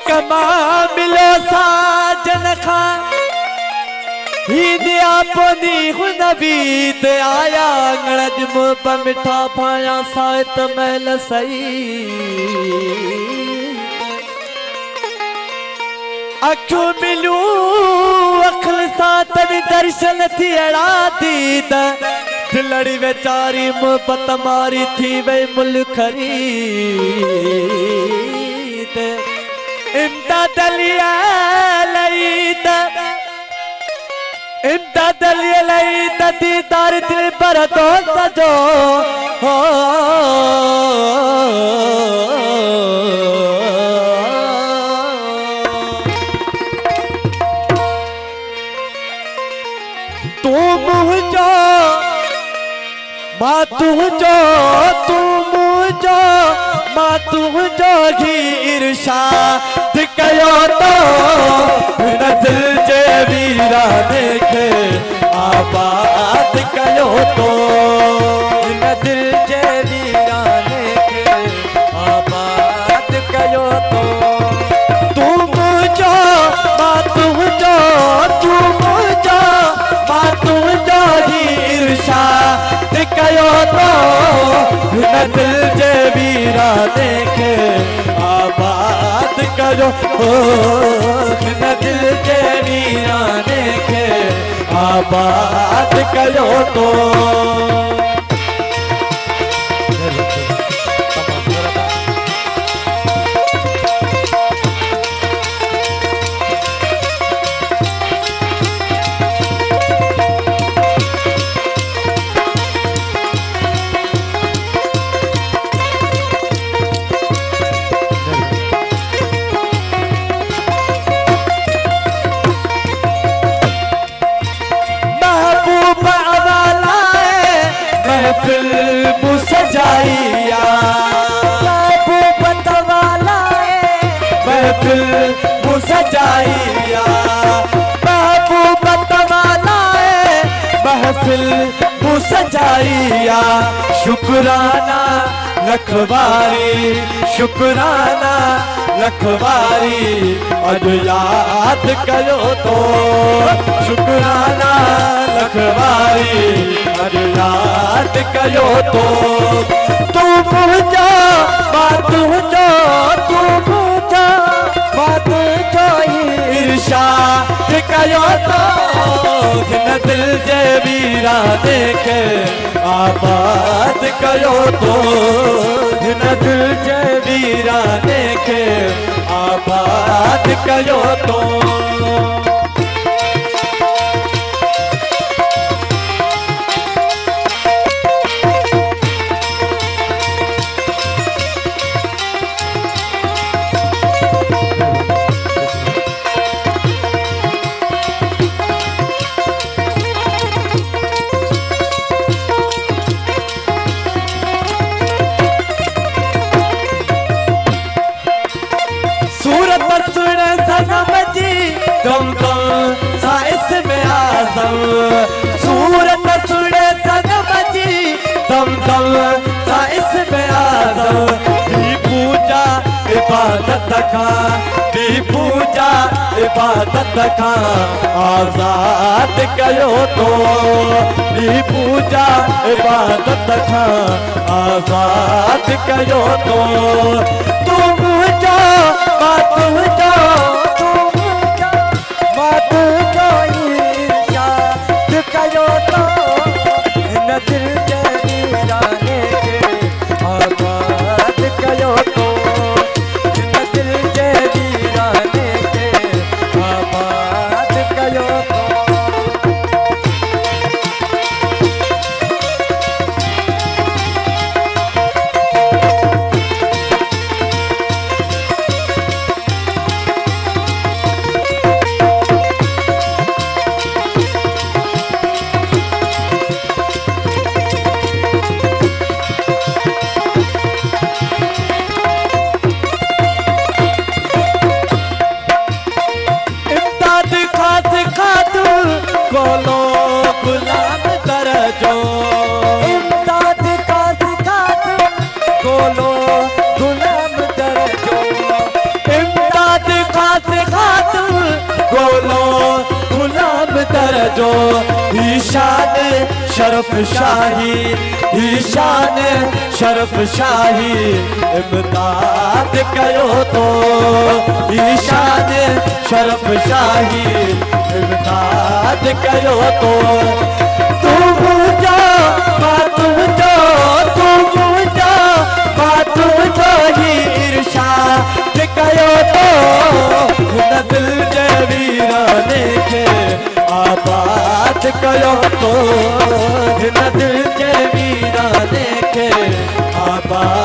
कमा मिलो साजन खां ही दिया पोनी हुनवीत आया गणज मुँह मिठा पाया सात मैल सही अखियूं मिलू अखल सा तन दर्शन थी अड़ा दीद दिलड़ी बेचारी मोहब्बत मारी थी वे मुलखरी इमदाद लिया लईद इमदाद लिया लईद दीदार दिल पर दोस्त जो हो तू मुझो माँ तुझो तू मुझो माँ तुझो घी इरशाद कयो तो न दिल जे वीरा देखे आबाद कयो तो न दिल जे वीरा देखे आबाद कयो तो तू मुझो माँ तुझो तू मुझो माँ तुझो घी इरशाद कयो तो न दिल जे वीरा देखे आबाद कयो न दिल जे वीरा देखे आबाद कयो तो महफिल सजाइया महबूबत वाला महफिल सजाइया महबूबत वाला महफिल सजाइया शुक्राना रखवारी शुक्राना रखवारी अज याद कयो तो शुक्राना रखवारी अज याद कयो तो तू मुझो बात जो तू मुझो बात जो इरशाद कयो तो न दिल जे वीरा देखे आबाद कयो तो न दिल जे वीरा देखे आबाद कयो तो गम गम साइस में आजम सूरत सुने सनम जी दम दम साइस में आजम दी पूजा इबादत का दी पूजा इबादत का आजाद कयो तो दी पूजा इबादत का आजाद कयो तो तुम जो बात जो दिल जे वीरा देखे आबाद कयो तो न दिल जे वीरा देखे आबाद कयो तो ईशान शरफ शाही, ईशान शरफ शाही इमदाद कयो तो, ईशान शरफ शाही इमदाद कयो तो। तू मुझा तुझो, तू मुझा तुझो ही इरशाद कयो तो। हिन दिल जे वीराने खे आबाद कयो तो, हिन दिल जे वीराने खे आबाद